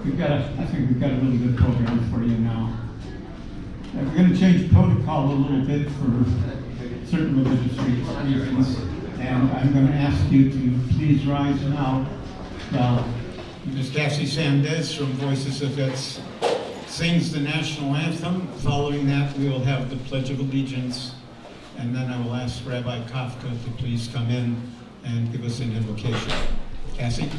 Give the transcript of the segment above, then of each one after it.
I think we've got a really good program for you now. We're going to change protocol a little bit for certain religious reasons, and I'm going to ask you to please rise now. Ms. Kassie Sandacz from Voices of Vets sings the national anthem. Following that, we will have the Pledge of Allegiance, and then I will ask Rabbi Kavka to please come in and give us an invocation. Kassie?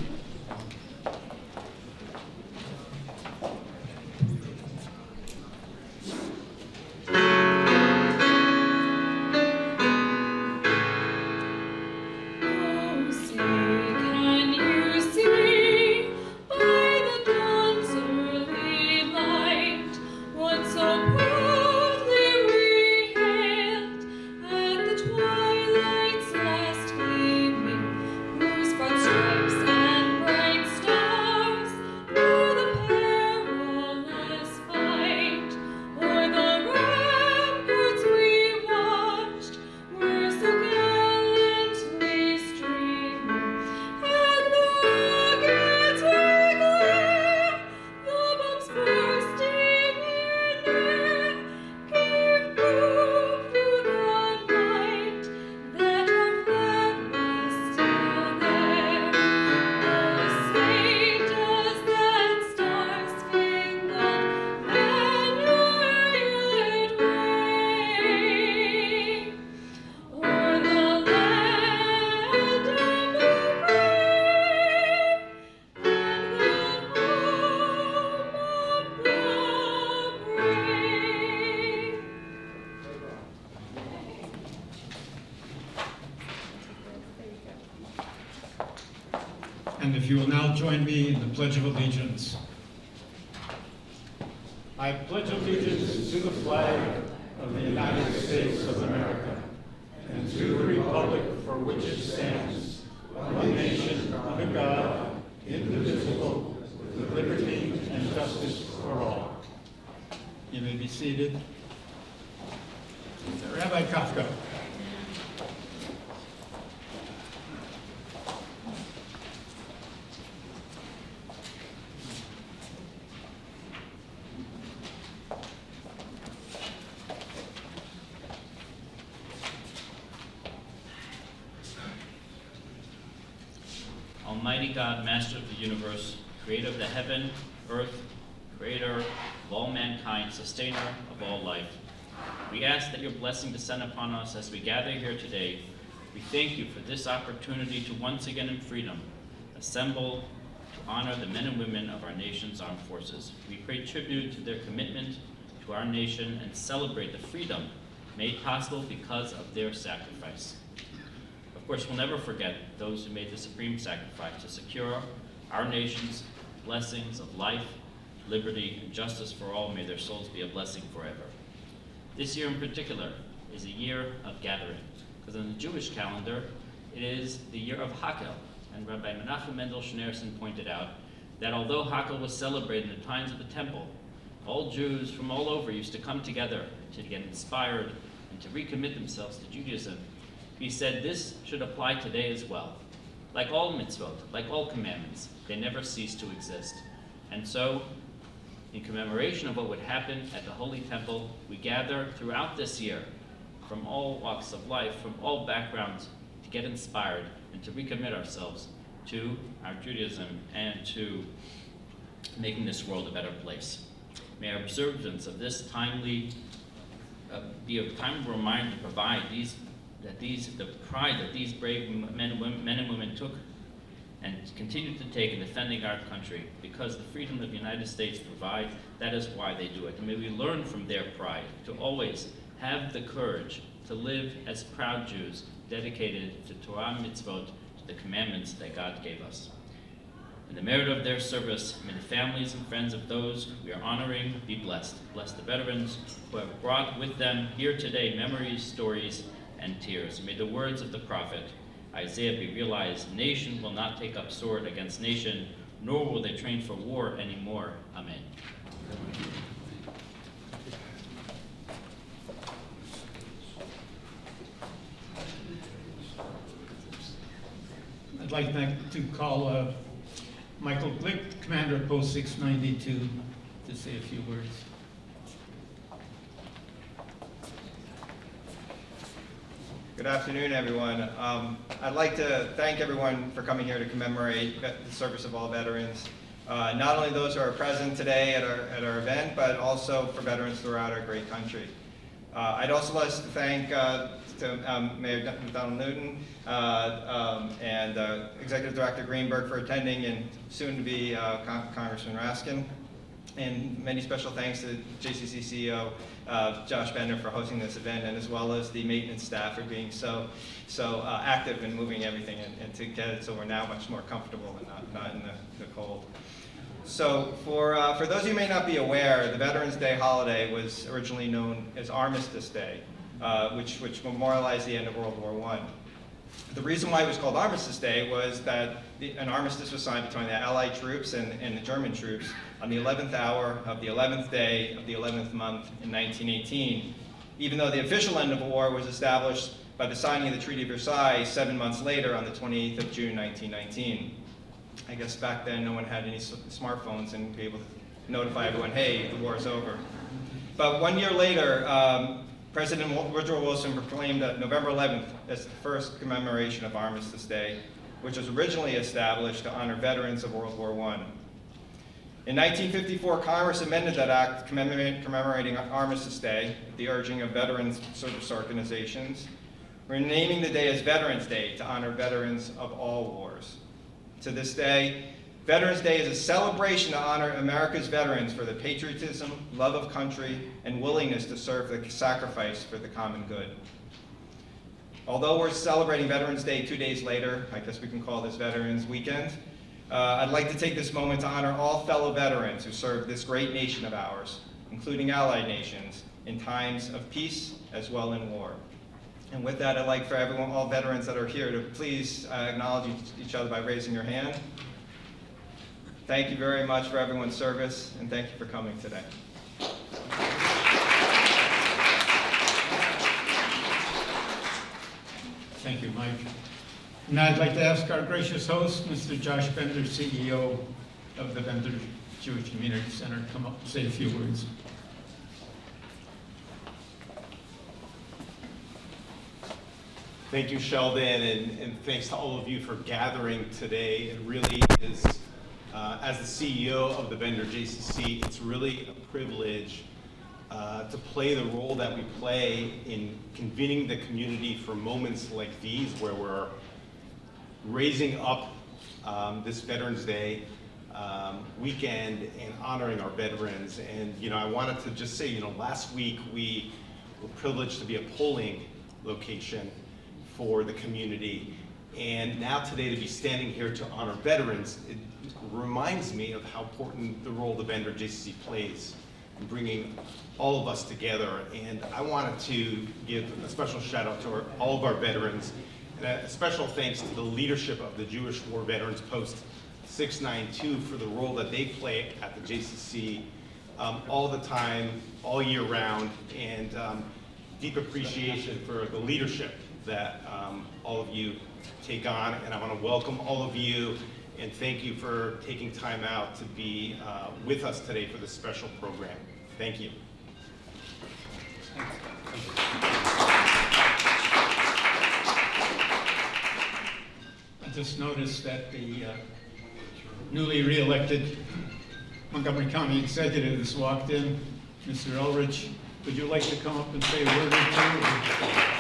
And if you will now join me in the Pledge of Allegiance. I pledge allegiance to the flag of the United States of America and to the republic for which it stands, one nation, under God, indivisible, with liberty and justice for all. You may be seated. Rabbi Kavka. Almighty God, Master of the universe, creator of the heaven, earth, creator of all mankind, sustainer of all life, we ask that your blessing descend upon us as we gather here today. We thank you for this opportunity to once again in freedom assemble to honor the men and women of our nation's armed forces. We pay tribute to their commitment to our nation and celebrate the freedom made possible because of their sacrifice. Of course, we'll never forget those who made the supreme sacrifice to secure our nation's blessings of life, liberty, and justice for all. May their souls be a blessing forever. This year in particular is a year of gathering, because on the Jewish calendar, it is the year of Hakel. And Rabbi Menachem Mendel Schneerson pointed out that although Hakel was celebrated in the times of the temple, all Jews from all over used to come together to get inspired and to recommit themselves to Judaism. He said this should apply today as well. Like all mitzvot, like all commandments, they never cease to exist. And so, in commemoration of what would happen at the Holy Temple, we gather throughout this year from all walks of life, from all backgrounds, to get inspired and to recommit ourselves to our Judaism and to making this world a better place. May our observance of this timely be a timely reminder to provide the pride that these brave men and women took and continue to take in defending our country, because the freedom of the United States provides, that is why they do it. And may we learn from their pride to always have the courage to live as proud Jews, dedicated to Torah mitzvot, to the commandments that God gave us. In the merit of their service, may the families and friends of those we are honoring be blessed. Bless the veterans who have brought with them here today memories, stories, and tears. May the words of the prophet Isaiah be realized. Nation will not take up sword against nation, nor will they train for war anymore. Amen. I'd like to call Michael Glick, Commander of Post 692, to say a few words. Good afternoon, everyone. I'd like to thank everyone for coming here to commemorate the service of all veterans. Not only those who are present today at our event, but also for veterans throughout our great country. I'd also like to thank Mayor Donald Newton and Executive Director Greenberg for attending, and soon to be Congressman Raskin. And many special thanks to JCC CEO Josh Bender for hosting this event, and as well as the maintenance staff for being so active in moving everything and to get it so we're now much more comfortable and not in the cold. So for those of you who may not be aware, the Veterans Day holiday was originally known as Armistice Day, which memorialized the end of World War I. The reason why it was called Armistice Day was that an armistice was signed between the Allied troops and the German troops on the 11th hour of the 11th day of the 11th month in 1918, even though the official end of war was established by the signing of the Treaty of Versailles 7 months later on the 28th of June 1919. I guess back then no one had any smartphones and be able to notify everyone, hey, the war is over. But 1 year later, President Woodrow Wilson proclaimed November 11th as the first commemoration of Armistice Day, which was originally established to honor veterans of World War I. In 1954, Congress amended that act commemorating Armistice Day at the urging of veterans service organizations, renaming the day as Veterans Day to honor veterans of all wars. To this day, Veterans Day is a celebration to honor America's veterans for their patriotism, love of country, and willingness to serve the sacrifice for the common good. Although we're celebrating Veterans Day 2 days later, I guess we can call this Veterans Weekend, I'd like to take this moment to honor all fellow veterans who served this great nation of ours, including allied nations, in times of peace as well in war. And with that, I'd like for everyone, all veterans that are here, to please acknowledge each other by raising your hand. Thank you very much for everyone's service, and thank you for coming today. Thank you, Mike. Now I'd like to ask our gracious host, Mr. Josh Bender, CEO of the Bender Jewish Community Center, to come up and say a few words. Thank you, Sheldon, and thanks to all of you for gathering today. It really is, as the CEO of the Bender JCC, it's really a privilege to play the role that we play in convening the community for moments like these, where we're raising up this Veterans Day weekend and honoring our veterans. And I wanted to just say, last week we were privileged to be a polling location for the community, and now today to be standing here to honor veterans, it reminds me of how important the role the Bender JCC plays in bringing all of us together. And I wanted to give a special shout out to all of our veterans, and a special thanks to the leadership of the Jewish War Veterans Post 692 for the role that they play at the JCC all the time, all year round, and deep appreciation for the leadership that all of you take on. And I want to welcome all of you and thank you for taking time out to be with us today for this special program. Thank you. I just noticed that the newly re-elected Montgomery County Executive has walked in. Mr. Elrich, would you like to come up and say a word or two?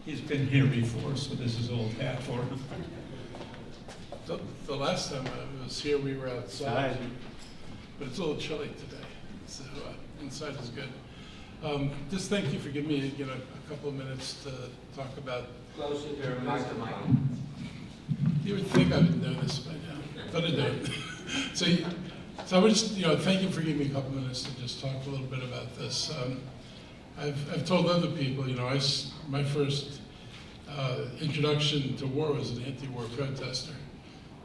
He's been here before, so this is old hat for him. The last time I was here, we were outside, but it's a little chilly today, so inside is good. Just thank you for giving me a couple of minutes to talk about. Closer to the mic. You would think I would know this by now, but I don't. So I would just thank you for giving me a couple minutes to just talk a little bit about this. I've told other people, my first introduction to war was an anti-war protester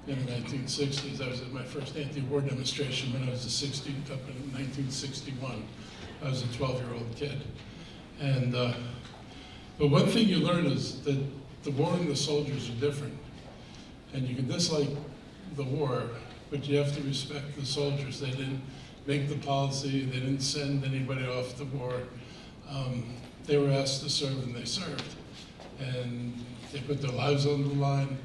in the 1960s. I was at my first anti-war demonstration when I was up in 1961. I was a 12-year-old kid. And, but one thing you learn is that the war and the soldiers are different. And you can dislike the war, but you have to respect the soldiers. They didn't make the policy, they didn't send anybody off to war. They were asked to serve and they served. And they put their lives on the line.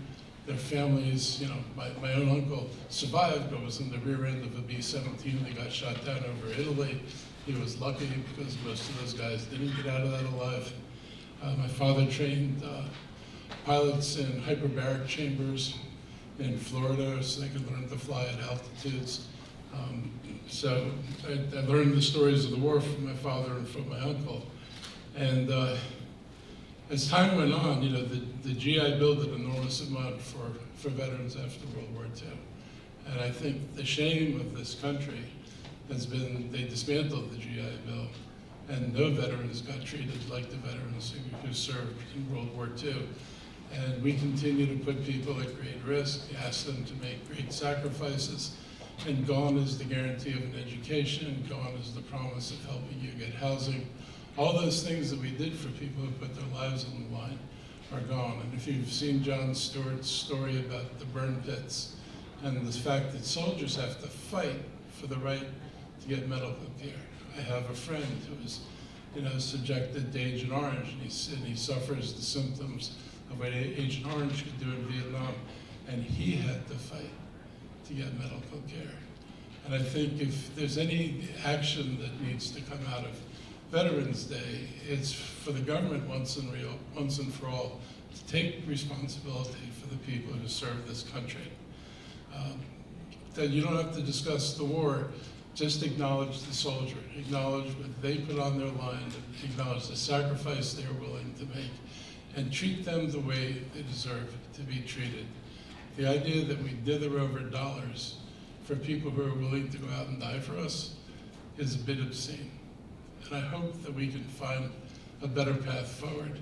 Their families, you know, my own uncle survived, but was in the rear end of a B-17 that got shot down over Italy. He was lucky because most of those guys didn't get out of that alive. My father trained pilots in hyperbaric chambers in Florida so they could learn to fly at altitudes. So I learned the stories of the war from my father and from my uncle. And as time went on, you know, the GI built an enormous amount for veterans after World War II. And I think the shame of this country has been they dismantled the GI Bill, and no veterans got treated like the veterans who served in World War II. And we continue to put people at great risk, ask them to make great sacrifices, and gone is the guarantee of an education, gone is the promise of helping you get housing. All those things that we did for people who put their lives on the line are gone. And if you've seen John Stewart's story about the burn pits and the fact that soldiers have to fight for the right to get medical care. I have a friend who was, you know, subjected to Agent Orange, and he suffers the symptoms of what Agent Orange could do in Vietnam, and he had to fight to get medical care. And I think if there's any action that needs to come out of Veterans Day, it's for the government once and for all to take responsibility for the people who serve this country. That you don't have to discuss the war, just acknowledge the soldier, acknowledge what they put on their line, acknowledge the sacrifice they're willing to make, and treat them the way they deserve to be treated. The idea that we dither over dollars for people who are willing to go out and die for us is a bit obscene. And I hope that we can find a better path forward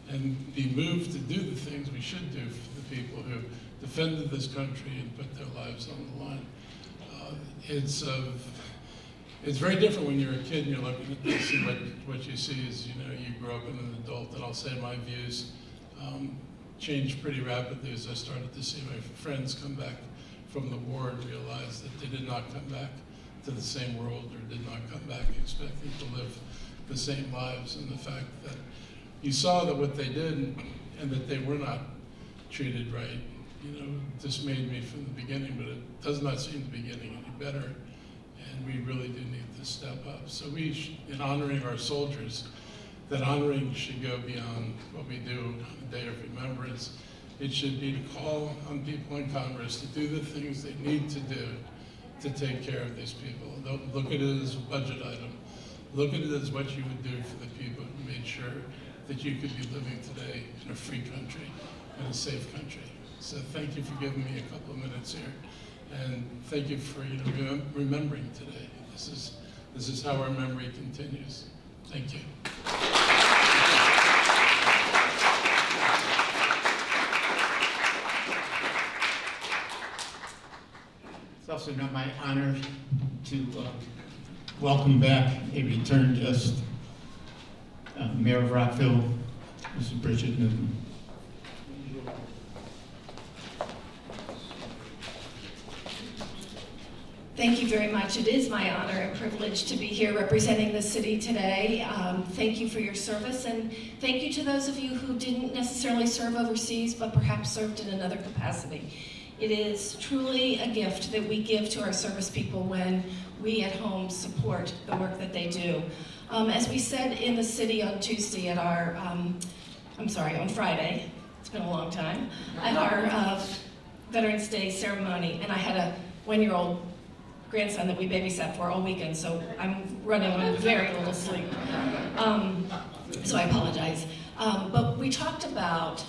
and be moved to do the things we should do for the people who defended this country and put their lives on the line. It's very different when you're a kid and you're looking at this, and what you see is, you know, you grow up in an adult, and I'll say my views changed pretty rapidly as I started to see my friends come back from the war and realize that they did not come back to the same world or did not come back expecting to live the same lives, and the fact that you saw that what they did and that they were not treated right, you know, dismayed me from the beginning, but it does not seem to be getting any better, and we really do need to step up. So in honoring our soldiers, that honoring should go beyond what we do on a day of remembrance. It should be to call on people in Congress to do the things they need to do to take care of these people. Don't look at it as a budget item. Look at it as what you would do for the people who made sure that you could be living today in a free country, in a safe country. So thank you for giving me a couple of minutes here, and thank you for remembering today. This is how our memory continues. Thank you. It's also not my honor to welcome back a returned guest, Mayor of Rockville, Mrs. Bridget. Thank you very much. It is my honor and privilege to be here representing the city today. Thank you for your service, and thank you to those of you who didn't necessarily serve overseas, but perhaps served in another capacity. It is truly a gift that we give to our service people when we at home support the work that they do. As we said in the city on Tuesday at our, on Friday, it's been a long time, at our Veterans Day ceremony, and I had a 1-year-old grandson that we babysat for all weekend, so I'm running on very little sleep. So I apologize. But we talked about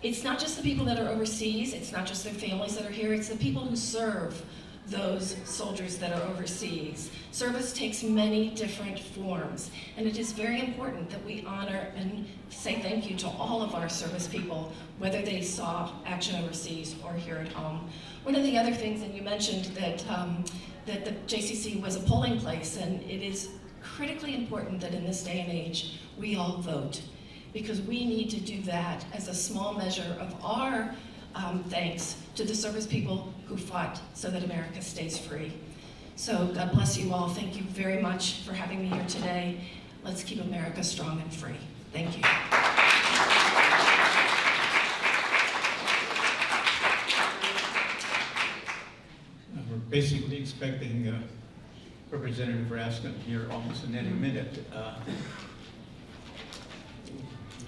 it's not just the people that are overseas, it's not just their families that are here, it's the people who serve those soldiers that are overseas. Service takes many different forms, and it is very important that we honor and say thank you to all of our service people, whether they saw action overseas or here at home. One of the other things, and you mentioned that, that the JCC was a polling place, and it is critically important that in this day and age, we all vote, because we need to do that as a small measure of our thanks to the service people who fought so that America stays free. So God bless you all. Thank you very much for having me here today. Let's keep America strong and free. Thank you. We're basically expecting Representative Raskin here almost in any minute.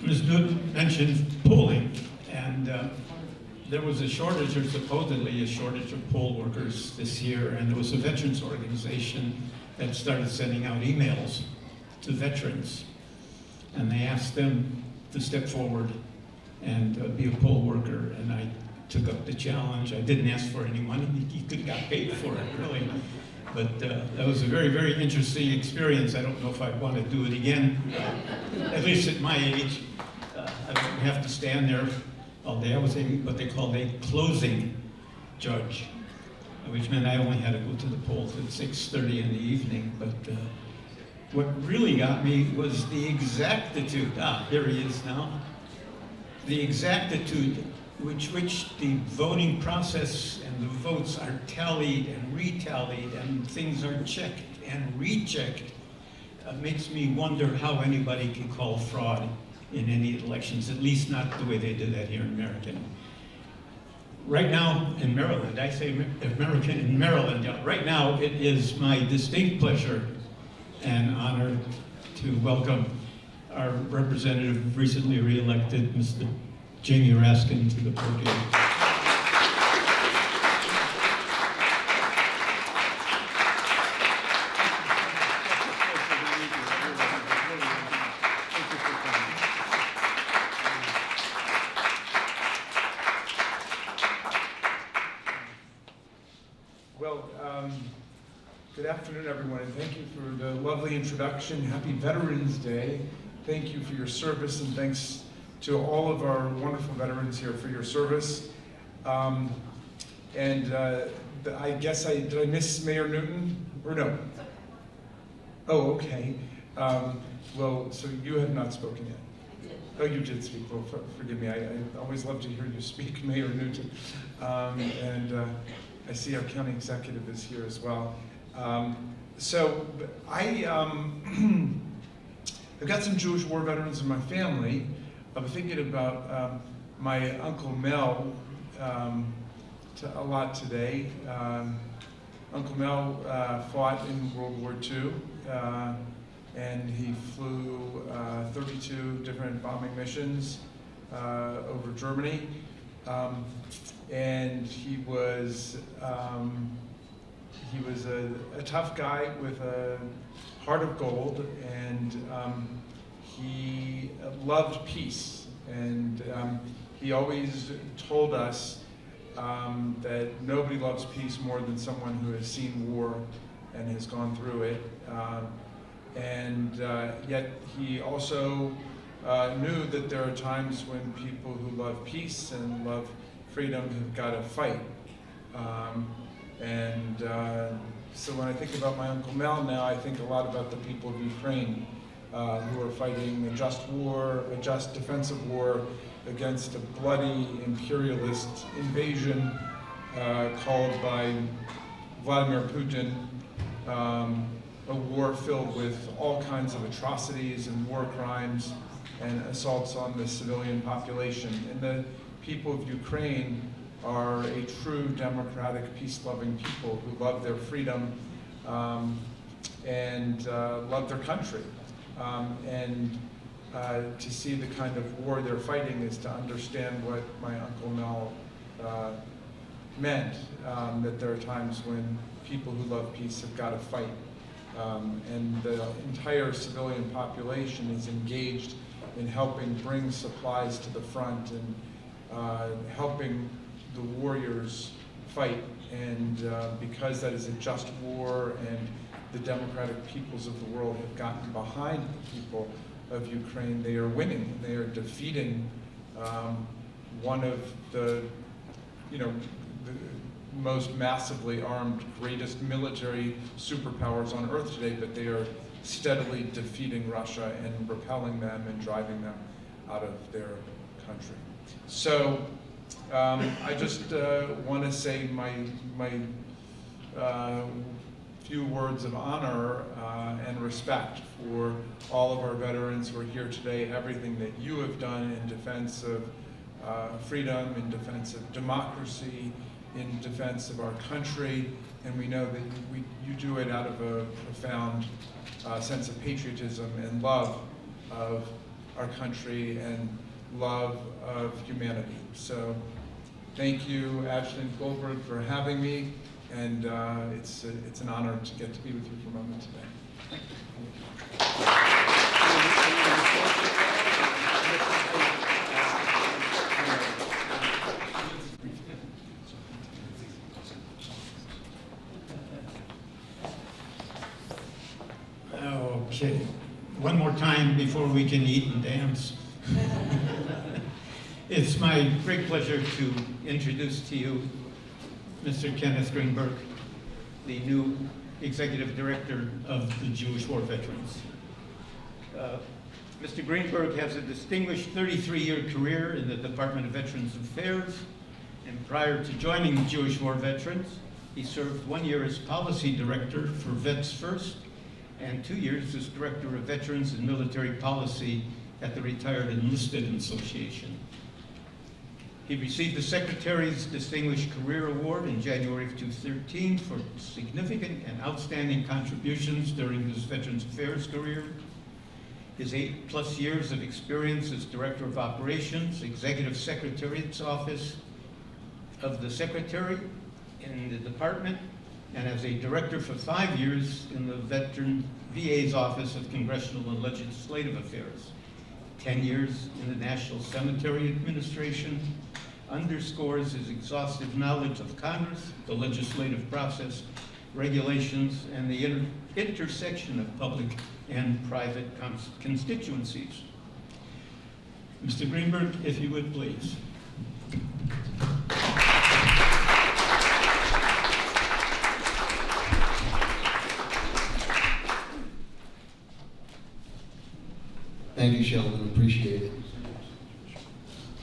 Ms. Newton mentioned polling, and there was a shortage, or supposedly a shortage, of poll workers this year, and there was a veterans organization that started sending out emails to veterans, and they asked them to step forward and be a poll worker, and I took up the challenge. I didn't ask for any money. You could have got paid for it, really. But that was a very, very interesting experience. I don't know if I'd want to do it again, at least at my age. I don't have to stand there all day. I was what they called a closing judge, which meant I only had to go to the polls at 6:30 in the evening. But what really got me was the exactitude. Here he is now. The exactitude which the voting process and the votes are tallied and retallied and things are checked and rechecked makes me wonder how anybody can call fraud in any elections, at least not the way they do that here in America. Right now in Maryland, I say American in Maryland, right now it is my distinct pleasure and honor to welcome our representative, recently re-elected, Mr. Jamie Raskin, to the podium. Well, good afternoon, everyone, and thank you for the lovely introduction. Happy Veterans Day. Thank you for your service, and thanks to all of our wonderful veterans here for your service. I guess did I miss Mayor Newton, or no? Oh, okay. Well, so you have not spoken yet. I did. Oh, you did speak. Well, forgive me. I always love to hear you speak, Mayor Newton. I see our county executive is here as well. I've got some Jewish war veterans in my family. I'm thinking about my Uncle Mel a lot today. Uncle Mel fought in World War II, and he flew 32 different bombing missions over Germany. And he was a tough guy with a heart of gold, and he loved peace, and he always told us that nobody loves peace more than someone who has seen war and has gone through it. Yet he also knew that there are times when people who love peace and love freedom have got to fight. So when I think about my Uncle Mel now, I think a lot about the people of Ukraine who are fighting a just war, a just defensive war against a bloody imperialist invasion called by Vladimir Putin, a war filled with all kinds of atrocities and war crimes and assaults on the civilian population. And the people of Ukraine are a true democratic, peace-loving people who love their freedom and love their country. To see the kind of war they're fighting is to understand what my Uncle Mel meant, that there are times when people who love peace have got to fight. And the entire civilian population is engaged in helping bring supplies to the front and helping the warriors fight And because that is a just war and the democratic peoples of the world have gotten behind the people of Ukraine, they are winning. They are defeating one of the, the most massively armed, greatest military superpowers on earth today, but they are steadily defeating Russia and repelling them and driving them out of their country. So I just want to say my few words of honor and respect for all of our veterans who are here today, everything that you have done in defense of freedom, in defense of democracy, in defense of our country, and we know that you do it out of a profound sense of patriotism and love of our country and love of humanity. So thank you, Adjutant Goldberg, for having me, and it's an honor to get to be with you for a moment today. Okay, one more time before we can eat and dance. It's my great pleasure to introduce to you Mr. Kenneth Greenberg, the new Executive Director of the Jewish War Veterans. Mr. Greenberg has a distinguished 33-year career in the Department of Veterans Affairs, and prior to joining the Jewish War Veterans, he served 1 year as Policy Director for Vets First, and 2 years as Director of Veterans and Military Policy at the Retired Enlisted Association. He received the Secretary's Distinguished Career Award in January of 2013 for significant and outstanding contributions during his Veterans Affairs career. His 8+ years of experience as Director of Operations, Executive Secretariat's Office of the Secretary in the Department, and as a director for 5 years in the VA's Office of Congressional and Legislative Affairs. 10 years in the National Cemetery Administration, underscores his exhaustive knowledge of Congress, the legislative process, regulations, and the intersection of public and private constituencies. Mr. Greenberg, if you would please. Thank you, Sheldon. Appreciate it.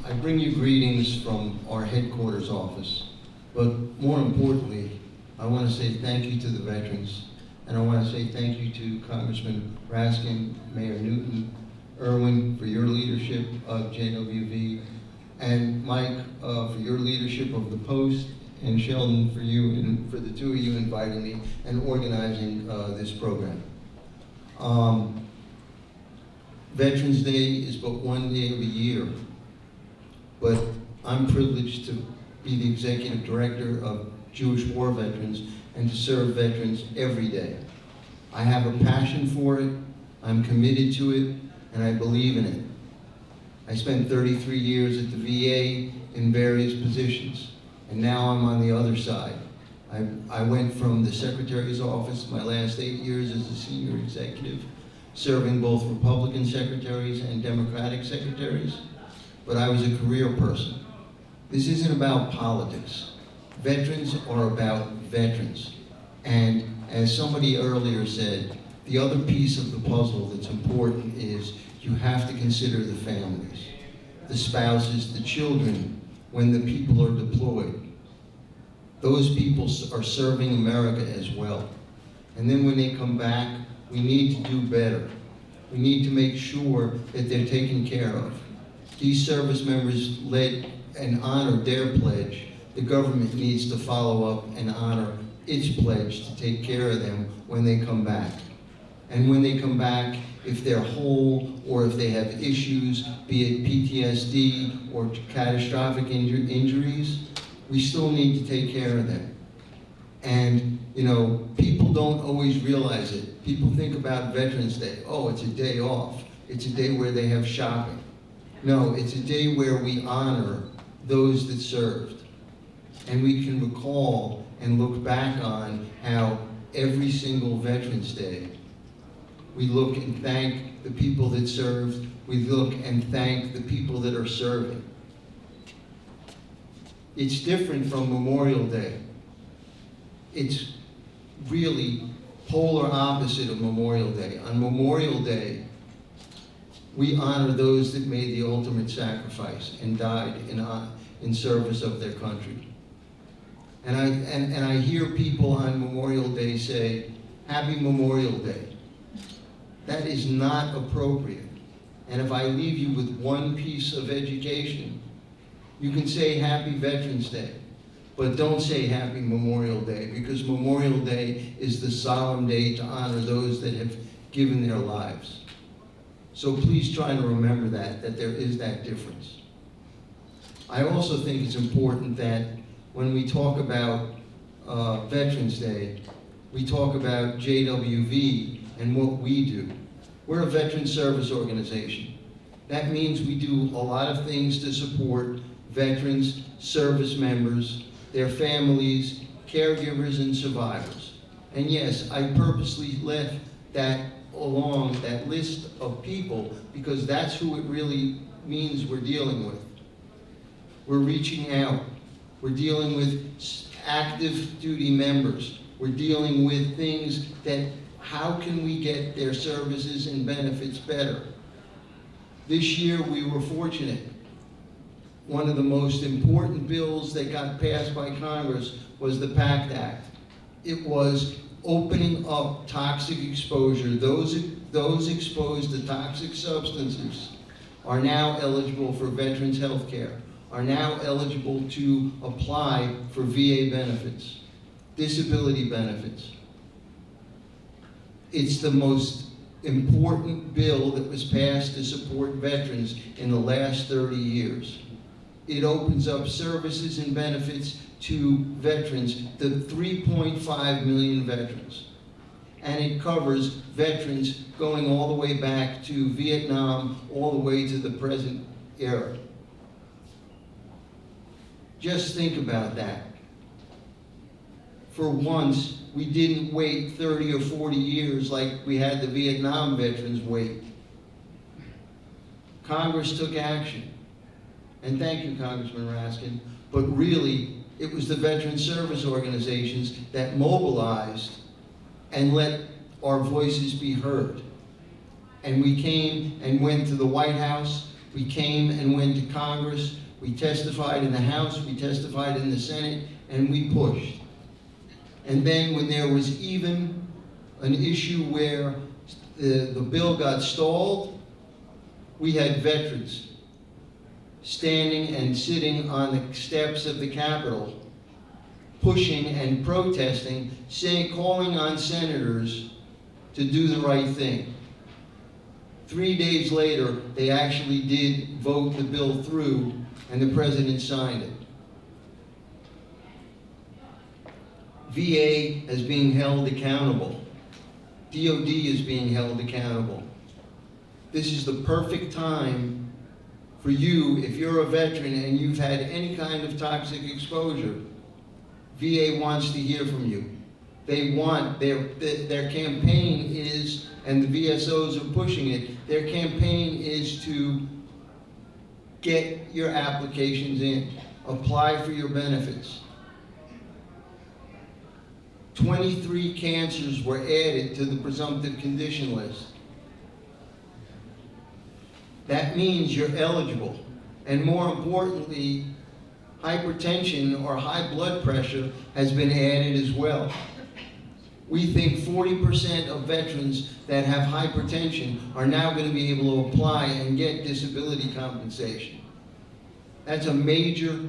I bring you greetings from our headquarters office, but more importantly, I want to say thank you to the veterans, and I want to say thank you to Congressman Raskin, Mayor Newton, Erwin for your leadership of JWV, and Mike for your leadership of the Post, and Sheldon for you and for the two of you inviting me and organizing this program. Veterans Day is but one day of a year, but I'm privileged to be the Executive Director of Jewish War Veterans and to serve veterans every day. I have a passion for it, I'm committed to it, and I believe in it. I spent 33 years at the VA in various positions, and now I'm on the other side. I went from the Secretary's office, my last 8 years as a senior executive, serving both Republican secretaries and Democratic secretaries, but I was a career person. This isn't about politics. Veterans are about veterans. And as somebody earlier said, the other piece of the puzzle that's important is you have to consider the families, the spouses, the children, when the people are deployed. Those people are serving America as well. And then when they come back, we need to do better. We need to make sure that they're taken care of. These service members led and honored their pledge. The government needs to follow up and honor its pledge to take care of them when they come back. And when they come back, if they're whole or if they have issues, be it PTSD or catastrophic injuries, we still need to take care of them. And, you know, people don't always realize it. People think about Veterans Day, oh, it's a day off. It's a day where they have shopping. No, it's a day where we honor those that served. and we can recall and look back on how every single Veterans Day, we look and thank the people that served, we look and thank the people that are serving. It's different from Memorial Day. It's really polar opposite of Memorial Day. On Memorial Day, we honor those that made the ultimate sacrifice and died in service of their country. And I hear people on Memorial Day say, Happy Memorial Day. That is not appropriate. And if I leave you with one piece of education, you can say Happy Veterans Day, but don't say Happy Memorial Day, because Memorial Day is the solemn day to honor those that have given their lives. So please try to remember that there is that difference. I also think it's important that when we talk about Veterans Day, we talk about JWV and what we do. We're a veteran service organization. That means we do a lot of things to support veterans, service members, their families, caregivers, and survivors. And yes, I purposely left that along that list of people because that's who it really means we're dealing with. We're reaching out. We're dealing with active duty members. We're dealing with things that, how can we get their services and benefits better? This year we were fortunate. One of the most important bills that got passed by Congress was the PACT Act. It was opening up toxic exposure. Those exposed to toxic substances are now eligible for veterans health care, are now eligible to apply for VA benefits, disability benefits. It's the most important bill that was passed to support veterans in the last 30 years. It opens up services and benefits to veterans, the 3.5 million veterans. And it covers veterans going all the way back to Vietnam, all the way to the present era. Just think about that. For once, we didn't wait 30 or 40 years like we had the Vietnam veterans wait. Congress took action. And thank you, Congressman Raskin, but really, it was the veteran service organizations that mobilized and let our voices be heard. And we came and went to the White House, we came and went to Congress, we testified in the House, we testified in the Senate, and we pushed. And then when there was even an issue where the bill got stalled, we had veterans standing and sitting on the steps of the Capitol, pushing and protesting, calling on senators to do the right thing. 3 days later, they actually did vote the bill through, and the president signed it. VA is being held accountable. DOD is being held accountable. This is the perfect time for you, if you're a veteran and you've had any kind of toxic exposure. VA wants to hear from you. They want, their campaign is, and the VSOs are pushing it, their campaign is to get your applications in, apply for your benefits. 23 cancers were added to the presumptive condition list. That means you're eligible. And more importantly, hypertension or high blood pressure has been added as well. We think 40% of veterans that have hypertension are now going to be able to apply and get disability compensation. That's a major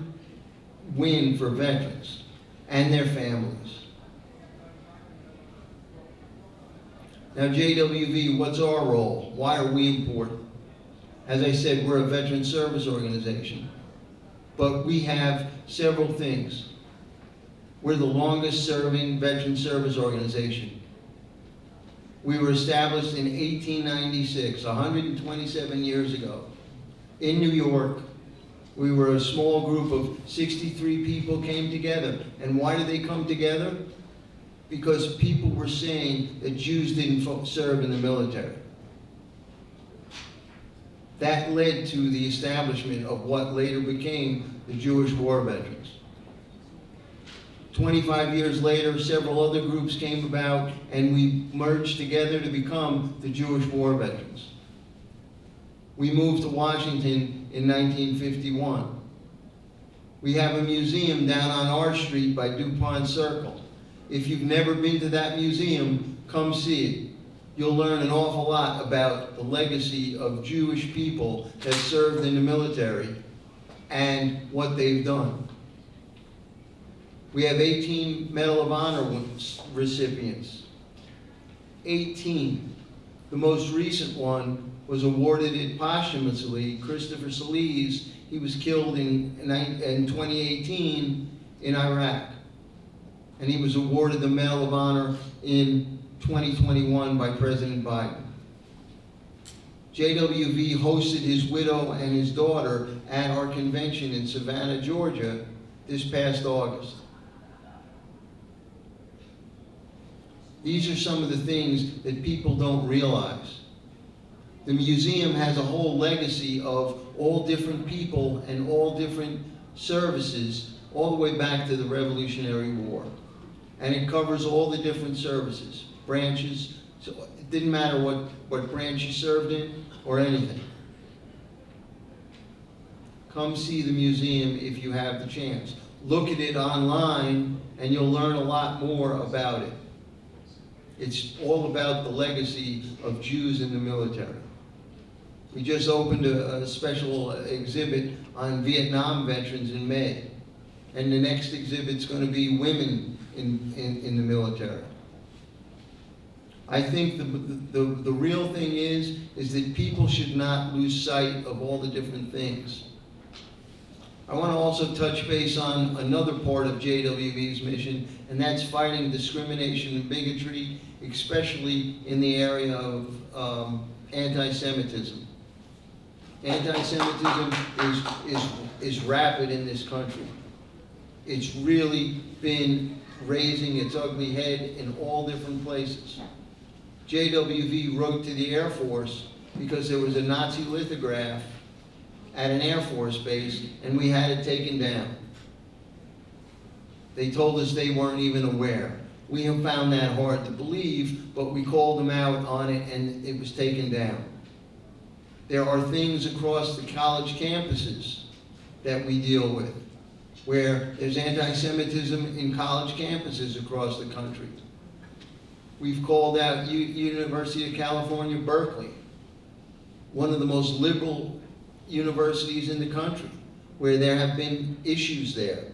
win for veterans and their families. Now, JWV, what's our role? Why are we important? As I said, we're a veteran service organization, but we have several things. We're the longest serving veteran service organization. We were established in 1896, 127 years ago, in New York, We were a small group of 63 people came together. And why did they come together? Because people were saying that Jews didn't serve in the military. That led to the establishment of what later became the Jewish War Veterans. 25 years later, several other groups came about, and we merged together to become the Jewish War Veterans. We moved to Washington in 1951. We have a museum down on our street by DuPont Circle. If you've never been to that museum, come see it. You'll learn an awful lot about the legacy of Jewish people that served in the military and what they've done. We have 18 Medal of Honor recipients. 18. The most recent one was awarded it posthumously, Christopher Salise. He was killed in 2018 in Iraq. And he was awarded the Medal of Honor in 2021 by President Biden. JWV hosted his widow and his daughter at our convention in Savannah, Georgia this past August. These are some of the things that people don't realize. The museum has a whole legacy of all different people and all different services all the way back to the Revolutionary War. And it covers all the different services, branches, so it didn't matter what branch you served in or anything. Come see the museum if you have the chance. Look at it online and you'll learn a lot more about it. It's all about the legacy of Jews in the military. We just opened a special exhibit on Vietnam veterans in May. And the next exhibit's going to be women in the military. I think the real thing is that people should not lose sight of all the different things. I want to also touch base on another part of JWV's mission, and that's fighting discrimination and bigotry, especially in the area of anti-Semitism. Anti-Semitism is rapid in this country. It's really been raising its ugly head in all different places. JWV wrote to the Air Force because there was a Nazi lithograph at an Air Force base and we had it taken down. They told us they weren't even aware. We have found that hard to believe, but we called them out on it and it was taken down. There are things across the college campuses that we deal with, where there's anti-Semitism in college campuses across the country. We've called out University of California, Berkeley, one of the most liberal universities in the country, where there have been issues there.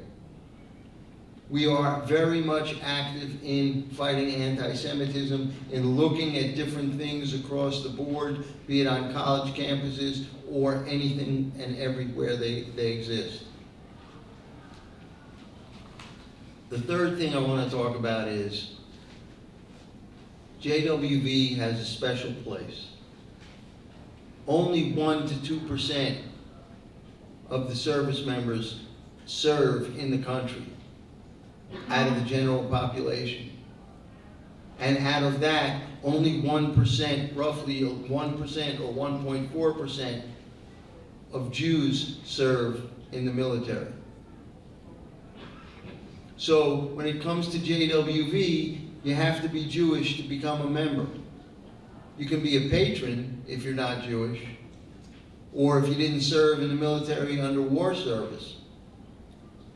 We are very much active in fighting anti-Semitism, in looking at different things across the board, be it on college campuses or anything and everywhere they exist. The third thing I want to talk about is JWV has a special place. Only 1% to 2% of the service members serve in the country out of the general population. And out of that, only 1%, roughly 1% or 1.4% of Jews serve in the military. So when it comes to JWV, you have to be Jewish to become a member. You can be a patron if you're not Jewish, or if you didn't serve in the military under war service.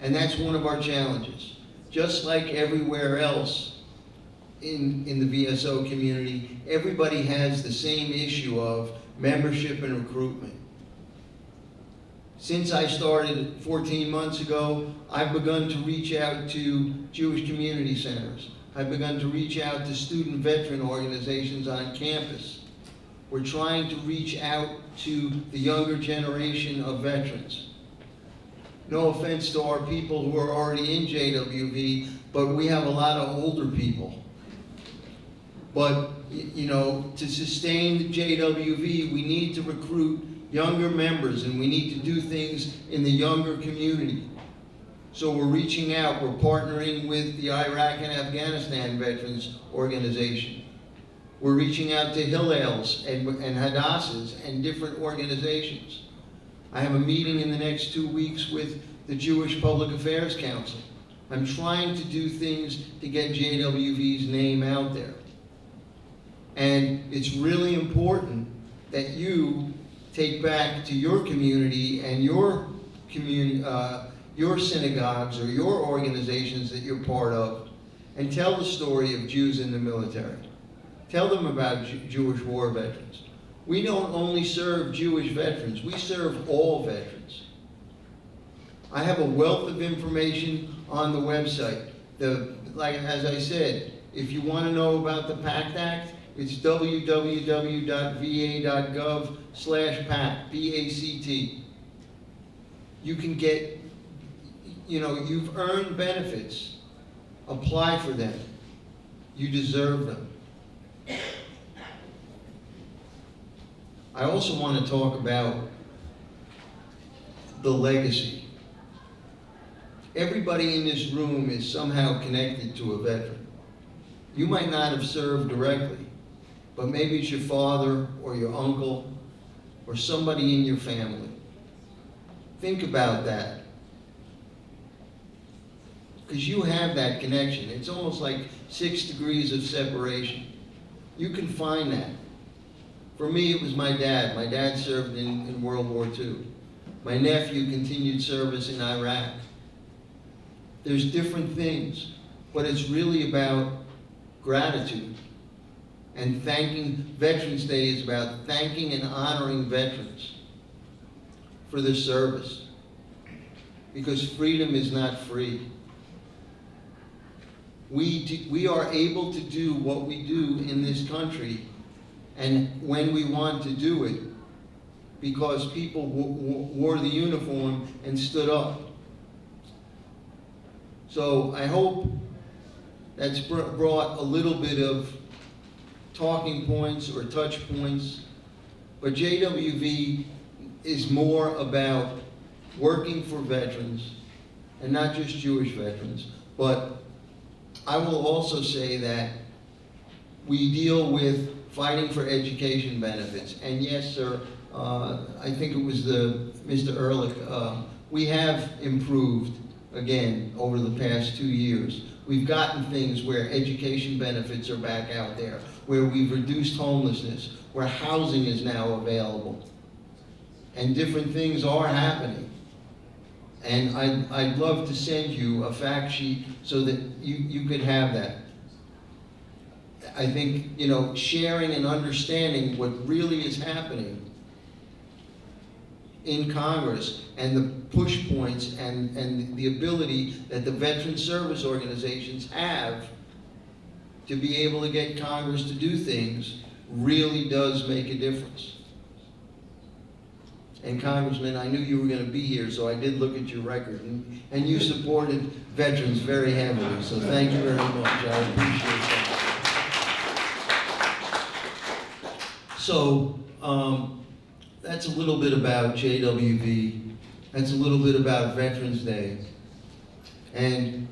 And that's one of our challenges. Just like everywhere else in the VSO community, everybody has the same issue of membership and recruitment. Since I started 14 months ago, I've begun to reach out to Jewish community centers. I've begun to reach out to student veteran organizations on campus. We're trying to reach out to the younger generation of veterans. No offense to our people who are already in JWV, but we have a lot of older people. But, you know, to sustain the JWV, we need to recruit younger members, and we need to do things in the younger community. So we're reaching out, we're partnering with the Iraq and Afghanistan Veterans Organization. We're reaching out to Hillels and Hadassahs and different organizations. I have a meeting in the next 2 weeks with the Jewish Public Affairs Council. I'm trying to do things to get JWV's name out there. And it's really important that you take back to your community and your synagogues or your organizations that you're part of and tell the story of Jews in the military. Tell them about Jewish war veterans. We don't only serve Jewish veterans, we serve all veterans. I have a wealth of information on the website. Like as I said, if you want to know about the PACT Act, it's www.va.gov/PACT, P-A-C-T. You can get, you've earned benefits. Apply for them. You deserve them. I also want to talk about the legacy. Everybody in this room is somehow connected to a veteran. You might not have served directly, but maybe it's your father or your uncle or somebody in your family. Think about that. Because you have that connection. It's almost like 6 degrees of separation. You can find that. For me, it was my dad. My dad served in World War II. My nephew continued service in Iraq. There's different things, but it's really about gratitude. And Veterans Day is about thanking and honoring veterans for their service. Because freedom is not free. We are able to do what we do in this country and when we want to do it because people wore the uniform and stood up. So I hope that's brought a little bit of talking points or touch points. But JWV is more about working for veterans, and not just Jewish veterans. But I will also say that we deal with fighting for education benefits. And yes, sir, I think it was Mr. Errlich, we have improved again over the past 2 years. We've gotten things where education benefits are back out there, where we've reduced homelessness, where housing is now available. And different things are happening. And I'd love to send you a fact sheet so that you could have that. I think, sharing and understanding what really is happening in Congress and the push points and the ability that the veteran service organizations have to be able to get Congress to do things really does make a difference. And Congressman, I knew you were going to be here, so I did look at your record, and you supported veterans very heavily, so thank you very much. I appreciate that. So, that's a little bit about JWV. That's a little bit about Veterans Day. And,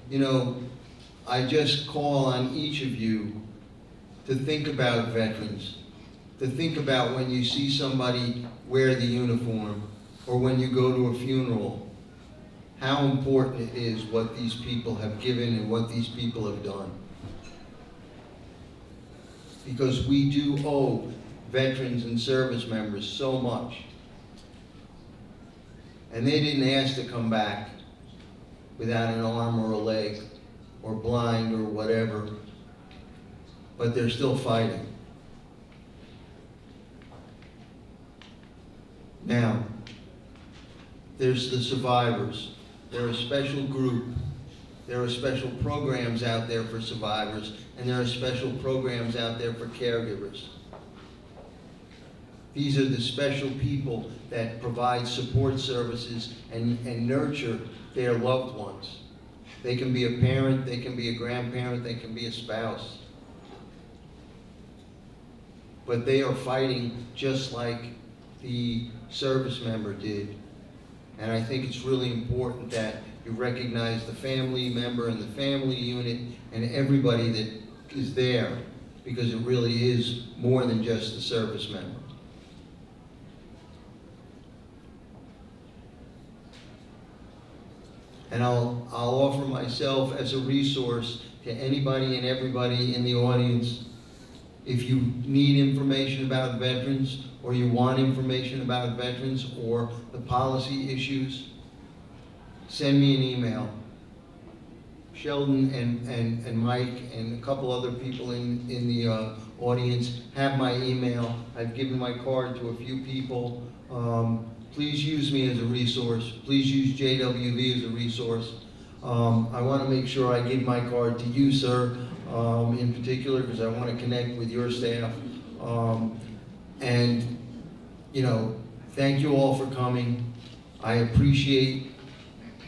I just call on each of you to think about veterans, to think about when you see somebody wear the uniform or when you go to a funeral, how important it is what these people have given and what these people have done. Because we do owe veterans and service members so much. And they didn't ask to come back without an arm or a leg or blind or whatever, but they're still fighting. Now, there's the survivors. They're a special group. There are special programs out there for survivors, and there are special programs out there for caregivers. These are the special people that provide support services and nurture their loved ones. They can be a parent, they can be a grandparent, they can be a spouse. But they are fighting just like the service member did. And I think it's really important that you recognize the family member and the family unit and everybody that is there, because it really is more than just the service member. And I'll offer myself as a resource to anybody and everybody in the audience. If you need information about veterans, or you want information about veterans or the policy issues, send me an email. Sheldon and Mike and a couple other people in the audience have my email. I've given my card to a few people. Please use me as a resource. Please use JWV as a resource. I want to make sure I give my card to you, sir, in particular, because I want to connect with your staff. And, you know, thank you all for coming. I appreciate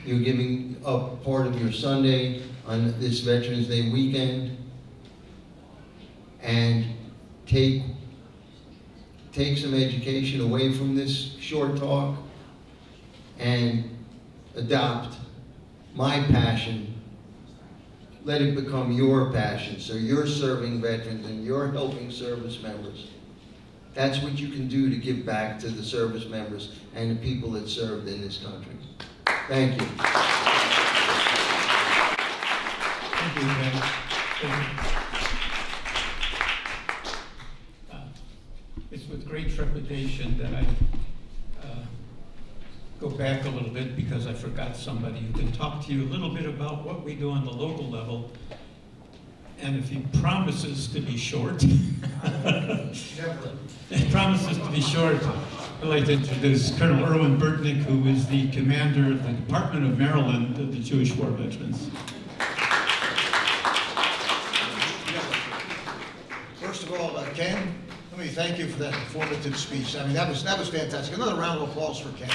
you giving up part of your Sunday on this Veterans Day weekend. And take some education away from this short talk and adopt my passion. Let it become your passion, so you're serving veterans and you're helping service members. That's what you can do to give back to the service members and the people that served in this country. Thank you. Thank you, Ben. It's with great trepidation that I go back a little bit, because I forgot somebody who can talk to you a little bit about what we do on the local level. And if he promises to be short, he promises to be short, I'd like to introduce Colonel Erwin Burtnick, who is the commander of the Department of Maryland of the Jewish War Veterans. First of all, Ken, let me thank you for that informative speech. I mean, that was fantastic. Another round of applause for Ken.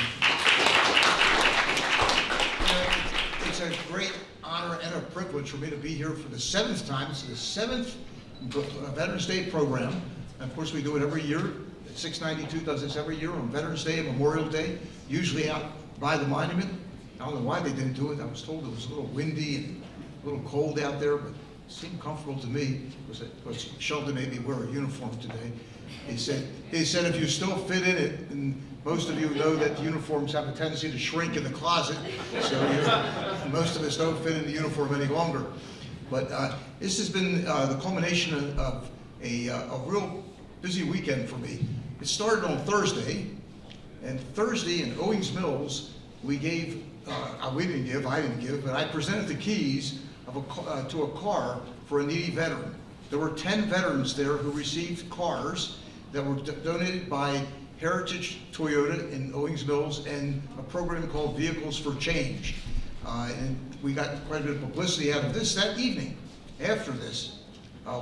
It's a great honor and a privilege for me to be here for the 7th time. It's the 7th Veterans Day program. And of course, we do it every year. 692 does this every year on Veterans Day and Memorial Day, usually out by the monument. I don't know why they didn't do it. I was told it was a little windy and a little cold out there, but it seemed comfortable to me, because Sheldon made me wear a uniform today. He said if you still fit in it, and most of you know that the uniforms have a tendency to shrink in the closet, so most of us don't fit in the uniform any longer. But this has been the culmination of a real busy weekend for me. It started on Thursday, and Thursday in Owings Mills, I didn't give, but I presented the keys to a car for a needy veteran. There were 10 veterans there who received cars that were donated by Heritage Toyota in Owings Mills and a program called Vehicles for Change. And we got quite a bit of publicity out of this. That evening, after this,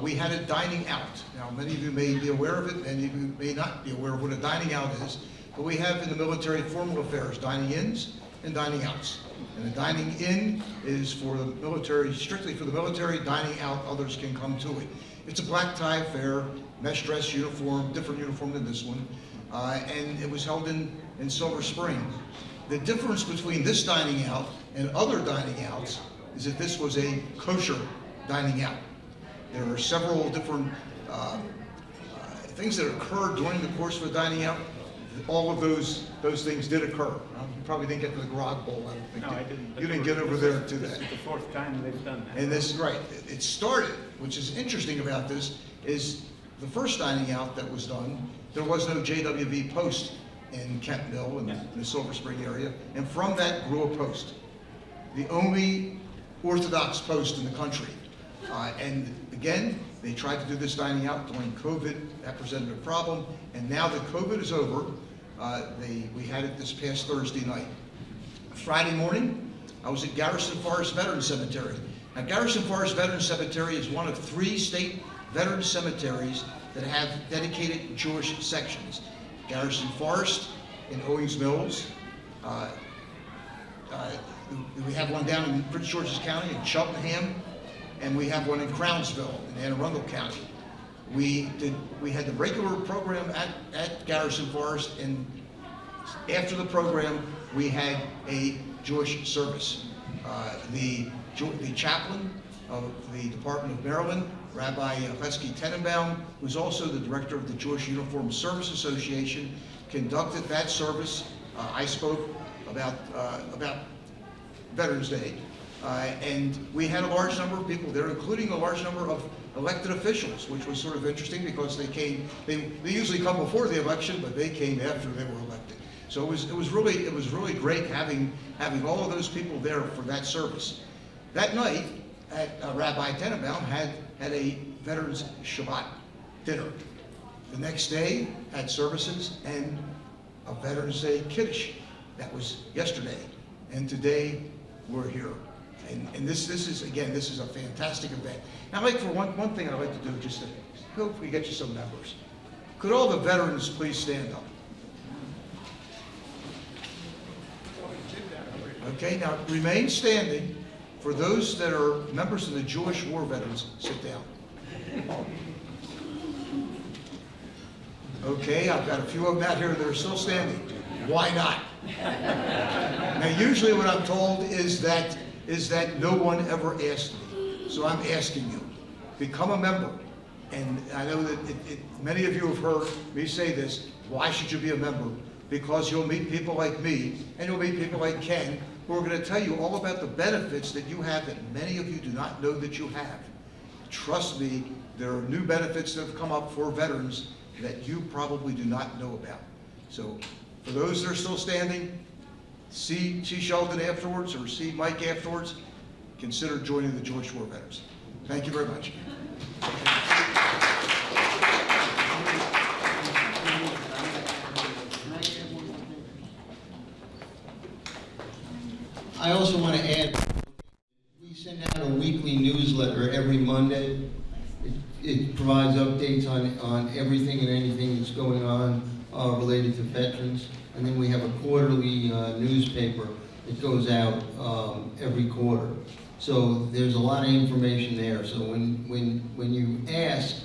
we had a dining out. Now, many of you may be aware of it, many of you may not be aware of what a dining out is, but we have in the military formal affairs, dining ins and dining outs. And the dining in is for the military, strictly for the military. Dining out, others can come to it. It's a black tie affair, mesh dress uniform, different uniform than this one, and it was held in Silver Spring. The difference between this dining out and other dining outs is that this was a kosher dining out. There are several different things that occurred during the course of a dining out. All of those things did occur. You probably didn't get to the grog bowl. I don't think. No, I didn't. You didn't get over there to that. This is the 4th time they've done that. And this, right, it started, which is interesting about this, is the first dining out that was done, there was no JWV post in Kent Mill, in the Silver Spring area, and from that grew a post. The only Orthodox post in the country. And again, they tried to do this dining out during COVID. That presented a problem. And now that COVID is over, we had it this past Thursday night. Friday morning, I was at Garrison Forest Veterans Cemetery. Now, Garrison Forest Veterans Cemetery is one of 3 state veteran cemeteries that have dedicated Jewish sections. Garrison Forest in Owings Mills. We have one down in Prince George's County in Cheltenham, and we have one in Crownsville in Anne Arundel County. We had the regular program at Garrison Forest, and after the program, we had a Jewish service. The chaplain of the Department of Maryland, Rabbi Lesky Tenenbaum, who's also the director of the Jewish Uniformed Service Association, conducted that service. I spoke about Veterans Day, and we had a large number of people there, including a large number of elected officials, which was sort of interesting because they usually come before the election, but they came after they were elected. So it was really great having all of those people there for that service. That night, Rabbi Tenenbaum had a Veterans Shabbat dinner. The next day had services and a Veterans Day Kiddush. That was yesterday, and today we're here. And this is a fantastic event. Now, like for one thing I'd like to do, just to hope we get you some numbers. Could all the veterans please stand up? Okay, now remain standing. For those that are members of the Jewish war veterans, sit down. Okay, I've got a few of them out here that are still standing. Why not? Now, usually what I'm told is that no one ever asked me. So I'm asking you, become a member. And I know that many of you have heard me say this. Why should you be a member? Because you'll meet people like me, and you'll meet people like Ken, who are going to tell you all about the benefits that you have that many of you do not know that you have. Trust me, there are new benefits that have come up for veterans that you probably do not know about. So for those that are still standing, see Sheldon afterwards or see Mike afterwards, consider joining the Jewish War Veterans. Thank you very much. I also want to add, we send out a weekly newsletter every Monday. It provides updates on everything and anything that's going on related to veterans. And then we have a quarterly newspaper that goes out every quarter. So there's a lot of information there. So when you ask,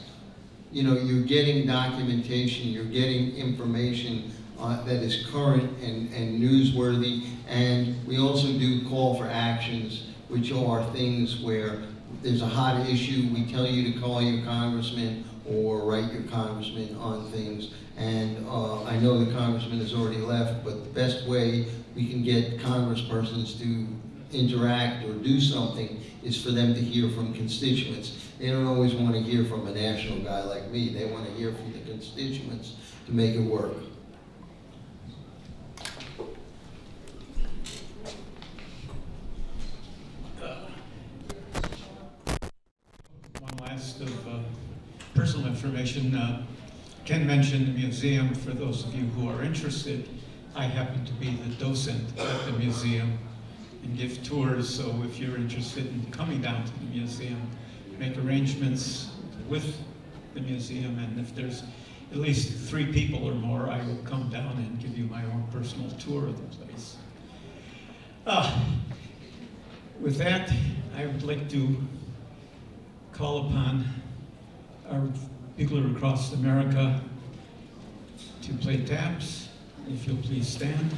you're getting documentation, you're getting information that is current and newsworthy. And we also do call for actions, which are things where there's a hot issue, we tell you to call your congressman or write your congressman on things. And I know the congressman has already left, but the best way we can get congresspersons to interact or do something is for them to hear from constituents. They don't always want to hear from a national guy like me. They want to hear from the constituents to make it work. Of personal information. Ken mentioned the museum. For those of you who are interested, I happen to be the docent at the museum and give tours, so if you're interested in coming down to the museum, make arrangements with the museum, and if there's at least 3 people or more, I will come down and give you my own personal tour of the place. With that, I would like to call upon our people across America to play taps. If you'll please stand.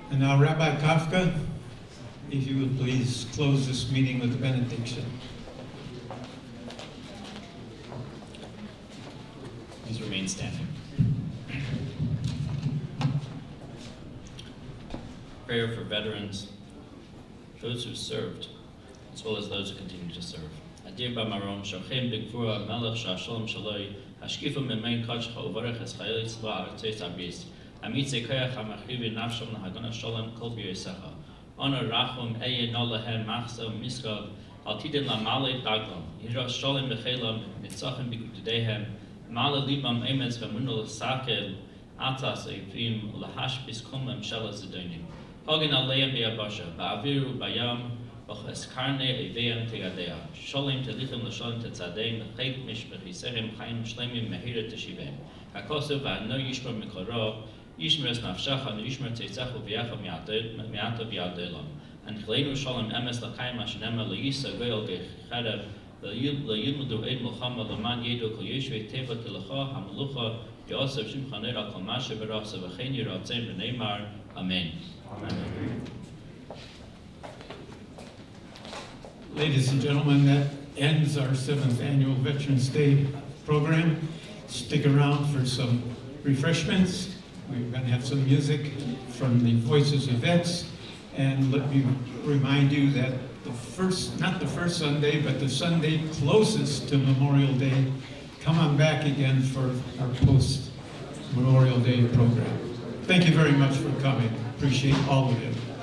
And now, Rabbi Kavka, if you would please close this meeting with the benediction. Please remain standing. Prayer for veterans, those who served, as well as those who continue to serve. At אדיר במרום, שוכם בגבורה, מלך שהשלום שלוי, השקיפו ממיין קודשך וברך את חיילי צבא ארצות הברית. אמיצי כוח המחריבי נפשם להגן השלום כל ביוסך. אונר רחום איה נולהם מחסום מסקוב, אל תיתן למעלה דגלם, ירא שלום בחילם, ניצחם בגדודיהם, מעלה ליבם אמץ ומונו לסקל, עטס איפים ולהשפיס כל ממשלה זדונים. הוגן עליהם ביבשה, באוויר ובים, וכאסקרני איביהם תגדיה. שולם תליכם לשולם תצעדיהם, לחיק משפחיסהם חיים שלמים מהירה תשיבם. הכוסף והנו ישמר מקורו, ישמר את נפשך, וישמר צאצך וביחד מעטה ביעדלם. הנחלנו שלום אמס לקיים השנמה ליסה גויל גחרב, לילמדו עד מלחמה למען ידעו כל ישוי טבע תלכה המלוכה יוסף שמך נר על כל מה שברחסה וכן ירצם ונאמר אמן. Ladies and gentlemen, that ends our 7th annual Veterans Day program. Stick around for some refreshments. We're going to have some music from the Voices of Vets. And let me remind you that not the first Sunday, but the Sunday closest to Memorial Day, come on back again for our post-Memorial Day program. Thank you very much for coming. Appreciate all of you.